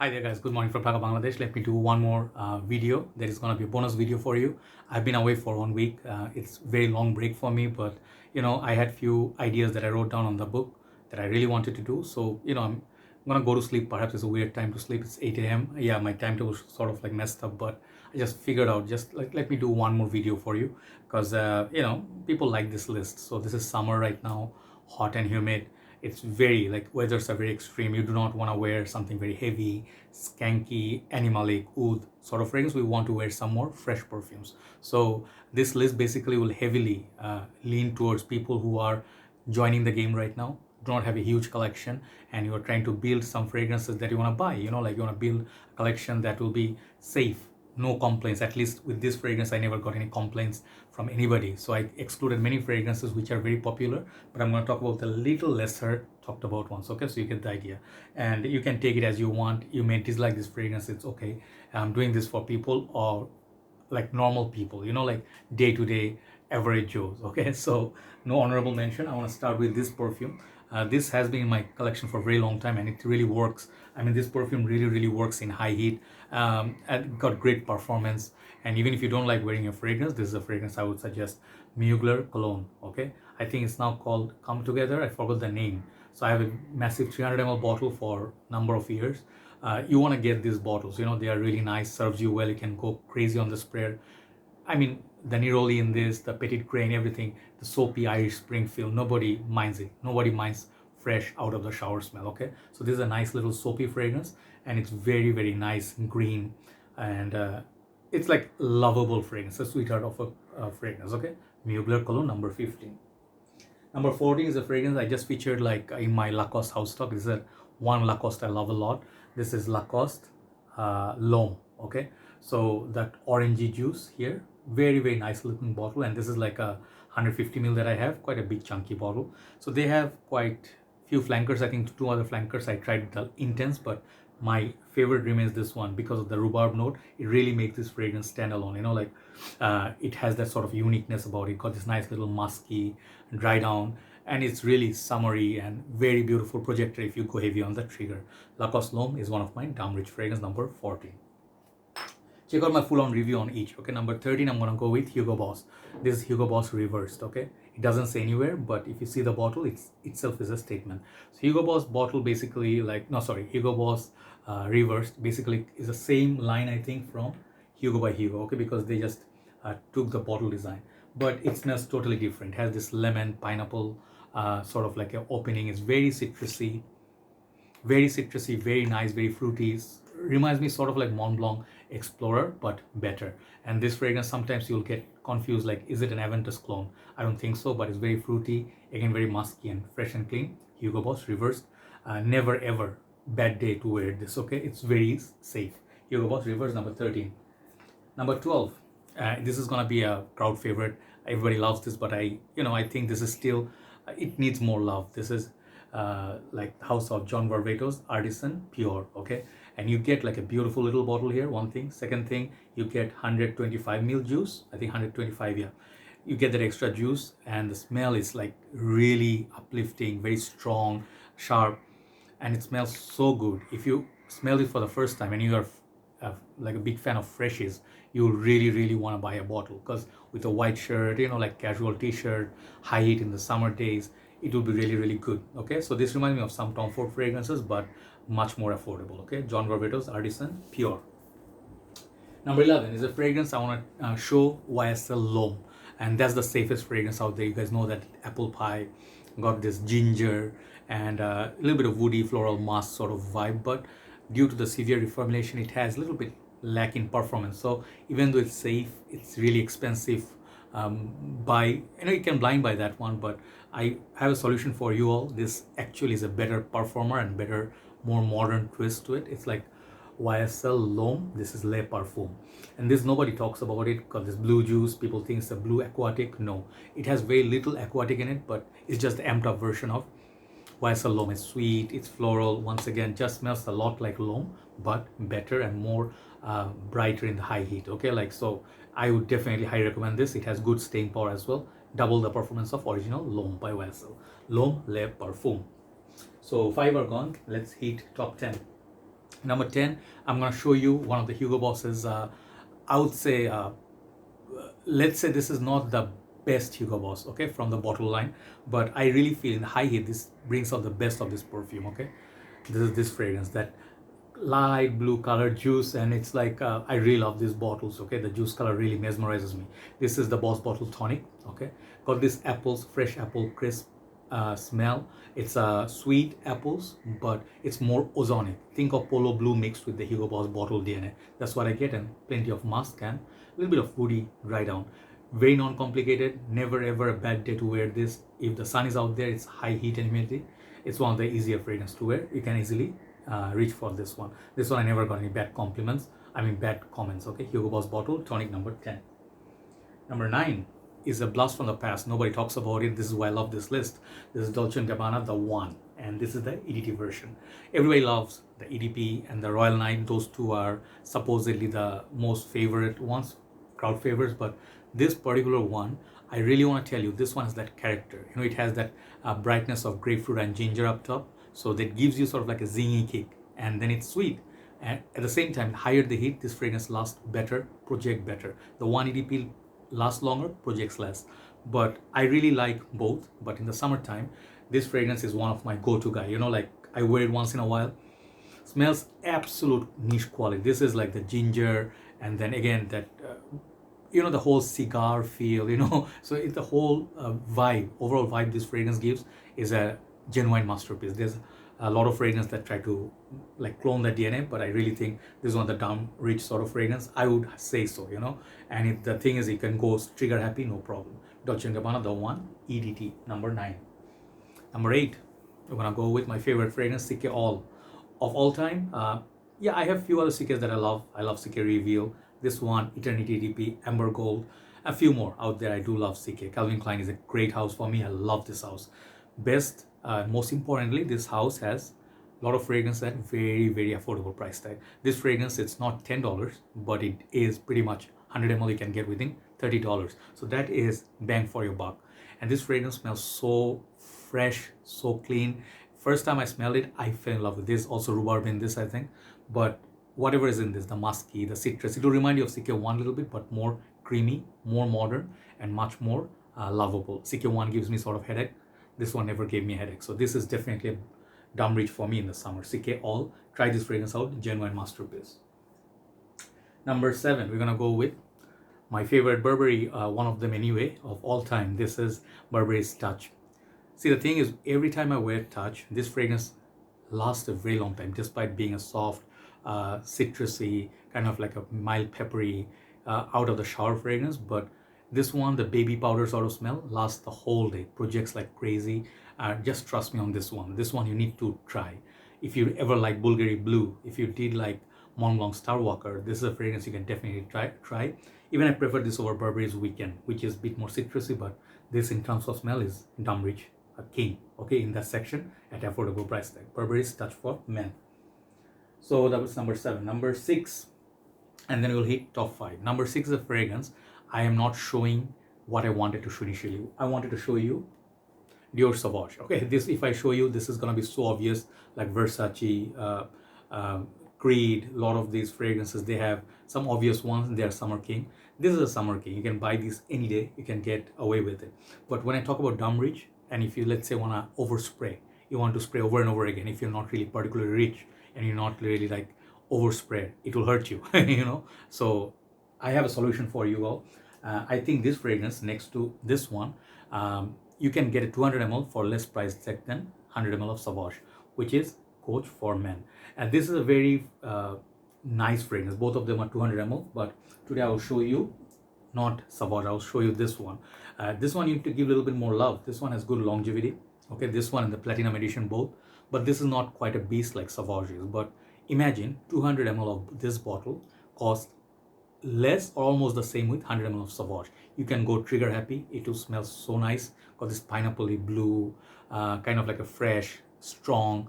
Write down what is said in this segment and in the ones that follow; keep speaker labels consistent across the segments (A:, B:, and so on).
A: Hi there guys, good morning from Dhaka, Bangladesh. Let me do one more video. There is going to be a bonus video for you. I've been away for 1 week. It's very long break for me, but I had few ideas that I wrote down on the book that I really wanted to do. So, I'm going to go to sleep. Perhaps it's a weird time to sleep. It's 8 a.m. Yeah, my timetable is sort of like messed up, but I just figured out just like let me do one more video for you because, people like this list. So this is summer right now, hot and humid. It's very like weathers are very extreme. You do not want to wear something very heavy, skanky, animalic, oud sort of fragrance. We want to wear some more fresh perfumes. So this list basically will heavily lean towards people who are joining the game right now, do not have a huge collection, and you are trying to build some fragrances that you want to buy. Like you want to build a collection that will be safe, no complaints. At least with this fragrance I never got any complaints from anybody, so I excluded many fragrances which are very popular, but I'm going to talk about the little lesser talked about ones. Okay, so you get the idea, and you can take it as you want. You may dislike this fragrance, it's okay. I'm doing this for people or like normal people, like day-to-day average Joes. Okay, so no honorable mention. I want to start with this perfume. This has been in my collection for a very long time and it really works. I mean, this perfume really works in high heat, and got great performance. And even if you don't like wearing a fragrance, this is a fragrance I would suggest. Mugler Cologne. Okay, I think it's now called Come Together. I forgot the name. So I have a massive 300 ml bottle for number of years. You want to get these bottles, they are really nice, serves you well, you can go crazy on the spread. I mean, the neroli in this, the petit grain, everything, the soapy Irish spring feel, nobody minds it. Nobody minds fresh out of the shower smell. Okay, so this is a nice little soapy fragrance and it's very nice green, and it's like lovable fragrance, a sweetheart of a fragrance. Okay, Mugler Cologne number 15. Number 14 is a fragrance I just featured like in my Lacoste house stock. This is a one Lacoste I love a lot. This is Lacoste L'Homme. Okay, so that orangey juice here, very nice looking bottle, and this is like a 150 ml that I have, quite a big chunky bottle. So they have quite few flankers. I think two other flankers I tried the intense, but my favorite remains this one because of the rhubarb note. It really makes this fragrance stand alone. It has that sort of uniqueness about it. Got this nice little musky dry down, and it's really summery and very beautiful projector if you go heavy on the trigger. Lacoste L'Homme is one of my damn rich fragrance, number 14. Check out my full-on review on each. Okay, number 13 I'm gonna go with Hugo Boss. This is Hugo Boss reversed. Okay, it doesn't say anywhere, but if you see the bottle, itself is a statement. So Hugo Boss bottle basically Hugo Boss reversed basically is the same line, I think, from Hugo by Hugo. Okay, because they just took the bottle design, but it smells totally different. It has this lemon pineapple sort of like an opening. It's very citrusy, very nice, very fruity. Reminds me sort of like Mont Blanc Explorer, but better. And this fragrance, sometimes you'll get confused, like, is it an Aventus clone? I don't think so, but it's very fruity, again very musky and fresh and clean. Hugo Boss reversed. Never ever bad day to wear this. Okay, it's very safe. Hugo Boss reversed, number 13. Number 12, this is gonna be a crowd favorite. Everybody loves this, but I think this is still, it needs more love. This is like the house of John Varvatos, Artisan Pure. Okay, and you get like a beautiful little bottle here, one thing. Second thing, you get 125 ml juice. I think 125, yeah. You get that extra juice, and the smell is like really uplifting, very strong, sharp, and it smells so good. If you smell it for the first time and you are like a big fan of freshes, you really want to buy a bottle, because with a white shirt, like casual t-shirt, high heat in the summer days, it will be really good. Okay, so this reminds me of some Tom Ford fragrances, but much more affordable. Okay, John Varvatos Artisan Pure. Number 11 is a fragrance I want to show, YSL L'Homme, and that's the safest fragrance out there. You guys know that apple pie got this ginger and a little bit of woody floral musk sort of vibe, but due to the severe reformulation, it has a little bit lack in performance. So even though it's safe, it's really expensive. You can blind buy that one, but I have a solution for you all. This actually is a better performer and better, more modern twist to it. It's like YSL L'Homme. This is Le Parfume, and this nobody talks about it because this blue juice, people think it's a blue aquatic. No, it has very little aquatic in it, but it's just the amped up version of YSL L'Homme. Is sweet, it's floral, once again just smells a lot like L'Homme, but better and more brighter in the high heat. Okay, like, so I would definitely highly recommend this. It has good staying power as well, double the performance of original L'Homme by YSL. L'Homme Le Parfume. So 5 are gone, let's hit top 10. Number 10, I'm going to show you one of the Hugo Bosses. I would say, let's say this is not the best Hugo Boss, okay, from the bottle line, but I really feel in high heat, this brings out the best of this perfume, okay. This is this fragrance, that light blue color juice, and it's like, I really love these bottles, okay. The juice color really mesmerizes me. This is the Boss bottle Tonic, okay. Got this apples, fresh apple crisp smell. It's sweet apples, but it's more ozonic. Think of polo blue mixed with the Hugo Boss bottle DNA. That's what I get, and plenty of musk and a little bit of woody dry down. Very non-complicated. Never ever a bad day to wear this. If the sun is out there, it's high heat and humidity, it's one of the easier fragrances to wear. You can easily reach for this one. This one I never got any bad compliments. I mean bad comments. Okay, Hugo Boss bottle Tonic number 10. Number 9 is a blast from the past. Nobody talks about it. This is why I love this list. This is Dolce & Gabbana The One, and this is the EDT version. Everybody loves the EDP and the Royal 9. Those two are supposedly the most favorite ones, crowd favorites, but this particular one, I really want to tell you, this one has that character. You know, it has that brightness of grapefruit and ginger up top, so that gives you sort of like a zingy kick, and then it's sweet. And at the same time, higher the heat, this fragrance lasts better, project better. The one EDP lasts longer, projects less. But I really like both. But in the summertime, this fragrance is one of my go-to guy. You know, like I wear it once in a while. Smells absolute niche quality. This is like the ginger, and then again that you know, the whole cigar feel. You know, so it's the whole vibe, overall vibe this fragrance gives is a genuine masterpiece. There's a lot of fragrance that try to like clone the DNA, but I really think this is one of the down rich sort of fragrance. I would say so, you know. And the thing is, you can go trigger happy, no problem. Dolce & Gabbana The One EDT number 9. Number 8, we're gonna go with my favorite fragrance, Cique All of all time. Yeah, I have few other Ciques that I love. I love Cique Reveal, this one, Eternity EDP, Amber Gold, a few more out there. I do love Cique. Calvin Klein is a great house for me. I love this house. Best, most importantly, this house has a lot of fragrance at very affordable price tag. This fragrance, it's not $10, but it is pretty much 100 ml you can get within $30. So that is bang for your buck. And this fragrance smells so fresh, so clean. First time I smelled it, I fell in love with this. Also rhubarb in this, I think. But whatever is in this, the musky, the citrus, it will remind you of Cique One a little bit, but more creamy, more modern, and much more lovable. Cique One gives me sort of headache. This one never gave me a headache. So this is definitely a dumb reach for me in the summer. Cique All. Try this fragrance out. Genuine masterpiece. Number 7, we're going to go with my favorite Burberry, one of them anyway, of all time. This is Burberry's Touch. See, the thing is, every time I wear Touch, this fragrance lasts a very long time, despite being a soft, citrusy, kind of like a mild peppery, out of the shower fragrance. But this one, the baby powder sort of smell, lasts the whole day, projects like crazy. Just trust me on this one. This one you need to try. If you ever like Bulgari Blue, if you did like Mont Blanc Starwalker, this is a fragrance you can definitely try. Even I prefer this over Burberry's Weekend, which is a bit more citrusy, but this in terms of smell is dumb rich, a king, okay, in that section at affordable price tag. Burberry's Touch for Men. So that was number 7. Number 6, and then we'll hit top 5. Number 6 is a fragrance. I am not showing what I wanted to show initially. I wanted to show you Dior Sauvage. Okay, this, if I show you, this is gonna be so obvious, like Versace, Creed, a lot of these fragrances, they have some obvious ones. They are Summer King. This is a Summer King. You can buy these any day. You can get away with it. But when I talk about dumb rich, and if you, let's say, want to overspray, you want to spray over and over again, if you're not really particularly rich and you're not really like overspray, it will hurt you, you know. So I have a solution for you all. I think this fragrance next to this one, you can get a 200 ml for less price tag than 100 ml of Sauvage, which is Coach for Men. And this is a very nice fragrance. Both of them are 200 ml, but today I will show you not Sauvage. I will show you this one. This one you need to give a little bit more love. This one has good longevity. Okay, this one and the Platinum Edition both, but this is not quite a beast like Sauvage is. But imagine 200 ml of this bottle costs less or almost the same with 100 ml of Sauvage. You can go trigger happy. It will smell so nice. Got this pineapple-y blue, kind of like a fresh, strong,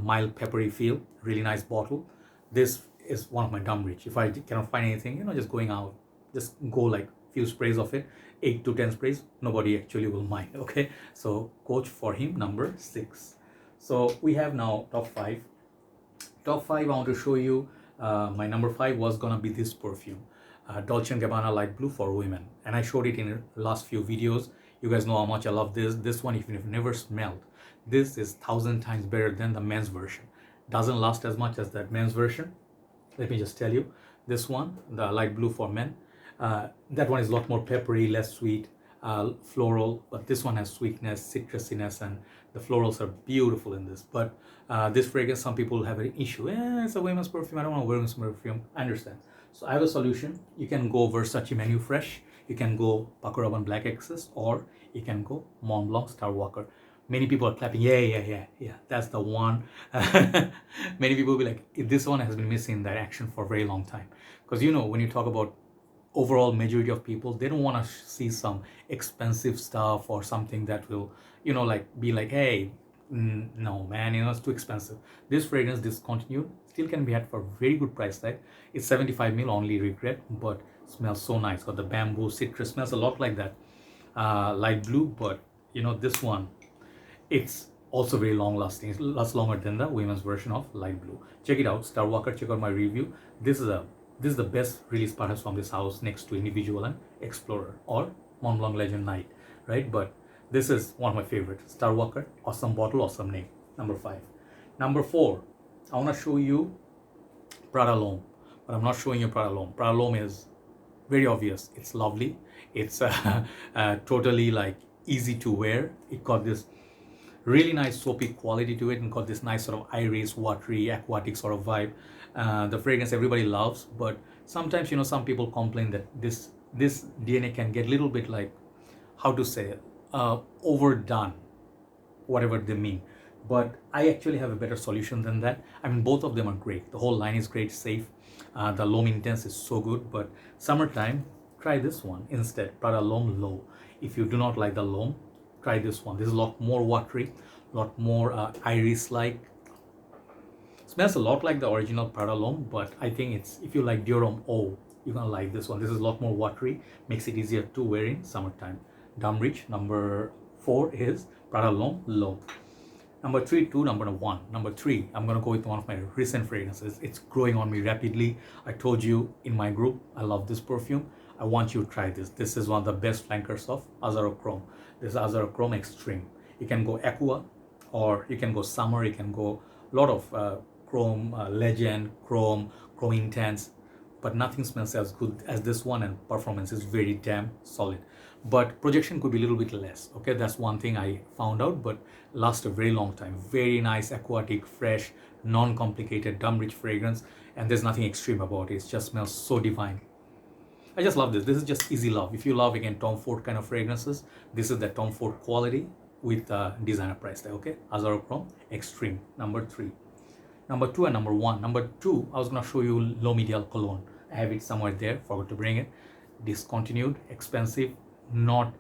A: mild peppery feel. Really nice bottle. This is one of my dumb rich. If I cannot find anything, you know, just going out, just go like few sprays of it, 8 to 10 sprays, nobody actually will mind. Okay, so Coach for him, number 6. So we have now top 5. Top 5, I want to show you, my number 5 was gonna be this perfume, Dolce & Gabbana Light Blue for women. And I showed it in the last few videos. You guys know how much I love this. This one, if you've never smelled, this is 1,000 times better than the men's version. Doesn't last as much as that men's version. Let me just tell you, this one, the light blue for men, that one is a lot more peppery, less sweet, floral, but this one has sweetness, citrusiness, and the florals are beautiful in this. But this fragrance, some people have an issue. It's a women's perfume. I don't want a women's perfume. I understand. So I have a solution. You can go Versace Menu Fresh. You can go Paco Rabanne Black Excess, or you can go Mont Blanc Starwalker. Many people are clapping. Yeah. That's the one. Many people will be like, this one has been missing that action for a very long time. Because you know, when you talk about overall majority of people, they don't want to see some expensive stuff or something that will, you know, like be like, hey, no man, you know, it's too expensive. This fragrance discontinued, still can be had for a very good price tag. It's 75 ml, only regret, but smells so nice. Got the bamboo, citrus, smells a lot like that light blue. But you know, this one, it's also very long lasting. It lasts longer than the women's version of light blue. Check it out, Starwalker. Check out my review. This is the best release perhaps from this house, next to Individual and Explorer or Mont Blanc Legend Night, right? But this is one of my favorites. Starwalker, awesome bottle, awesome name. Number 5. Number 4, I want to show you Prada L'Homme, but I'm not showing you Prada L'Homme. Prada L'Homme is very obvious. It's lovely. It's totally like easy to wear. It got this really nice soapy quality to it and got this nice sort of iris, watery, aquatic sort of vibe. The fragrance everybody loves, but sometimes, you know, some people complain that this DNA can get a little bit like, how to say, overdone, whatever they mean. But I actually have a better solution than that. I mean, both of them are great. The whole line is great, safe. The L'Homme Intense is so good, but summertime, try this one instead, Prada L'Homme Low. If you do not like the L'Homme, try this one. This is a lot more watery, a lot more iris-like. Smells a lot like the original Prada L'Homme, but I think it's, if you like Dior Homme Eau, you're gonna like this one. This is a lot more watery, makes it easier to wear in summertime. Dumb Rich. Number 4 is Prada L'Homme Low. Number 3 to number 1. Number 3, I'm gonna go with one of my recent fragrances. It's growing on me rapidly. I told you in my group, I love this perfume. I want you to try this. This is one of the best flankers of Azzaro Chrome. This is Azzaro Chrome Extreme. You can go Acqua, or you can go Summer. You can go a lot of Chrome Legend, Chrome Intense, but nothing smells as good as this one, and performance is very damn solid. But projection could be a little bit less. Okay, that's one thing I found out, but lasts a very long time. Very nice, aquatic, fresh, non-complicated, dumb rich fragrance, and there's nothing extreme about it. It just smells so divine. I just love this. This is just easy love. If you love, again, Tom Ford kind of fragrances, this is the Tom Ford quality with designer price tag. Okay, Azzaro Chrome Extreme. Number 3. Number 2 and number 1. Number 2, I was gonna show you L'Homme Ideal Cologne. I have it somewhere there, forgot to bring it. Discontinued, expensive, not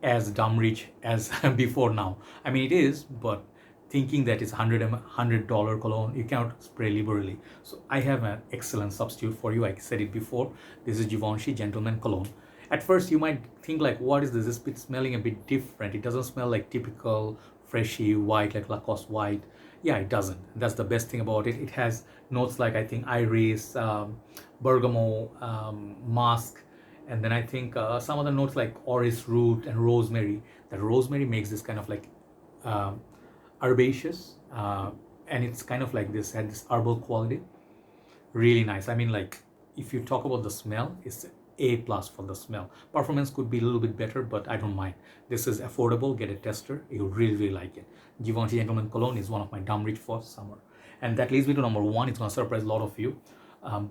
A: as dumb rich as before now. I mean, it is, but thinking that it's $100 cologne, you cannot spray liberally. So I have an excellent substitute for you. I said it before. This is Givenchy Gentleman Cologne. At first, you might think like, what is this? This bit smelling a bit different. It doesn't smell like typical freshy white, like Lacoste white. Yeah, it doesn't. That's the best thing about it. It has notes like, I think, iris, bergamot, musk, and then I think some other notes like orris root and rosemary. That rosemary makes this kind of like herbaceous, and it's kind of like this, had this herbal quality. Really nice. I mean, like, if you talk about the smell, it's A+ for the smell. Performance could be a little bit better, but I don't mind. This is affordable. Get a tester. You'll really like it. Givenchy Gentleman Cologne is one of my dumb rich for summer. And that leads me to number 1. It's going to surprise a lot of you.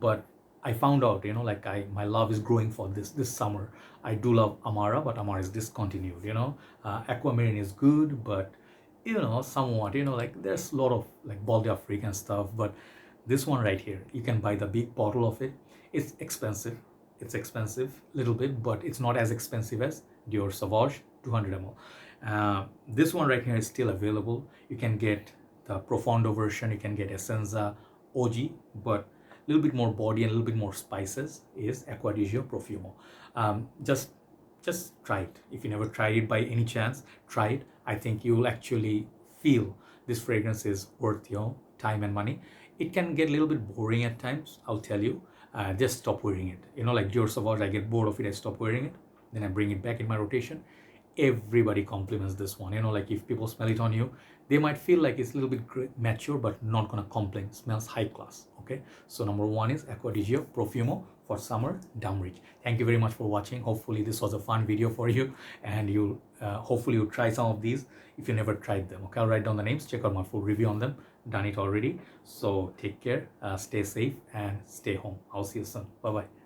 A: But I found out, you know, like my love is growing for this summer. I do love Amara, but Amara is discontinued, you know. Aquamarine is good, but, you know, somewhat, you know, like there's a lot of like Balde African stuff. But this one right here, you can buy the big bottle of it. It's expensive. It's expensive a little bit, but it's not as expensive as Dior Sauvage 200 ml. This one right here is still available. You can get the Profondo version. You can get Essenza OG, but a little bit more body and a little bit more spices is Acqua di Gio Profumo. Just try it. If you never tried it by any chance, try it. I think you'll actually feel this fragrance is worth your time and money. it can get a little bit boring at times, I'll tell you. Just stop wearing it. You know, like Dior Sauvage, I get bored of it, I stop wearing it. Then I bring it back in my rotation. Everybody compliments this one. You know, like if people smell it on you, they might feel like it's a little bit mature, but not gonna complain. It smells high class. Okay, so number one is Acqua Profumo for summer, down reach. Thank you very much for watching. Hopefully this was a fun video for you, and you hopefully you try some of these if you never tried them. Okay, I'll write down the names, check out my full review on them. Done it already. So take care, stay safe, and stay home. I'll see you soon. Bye bye.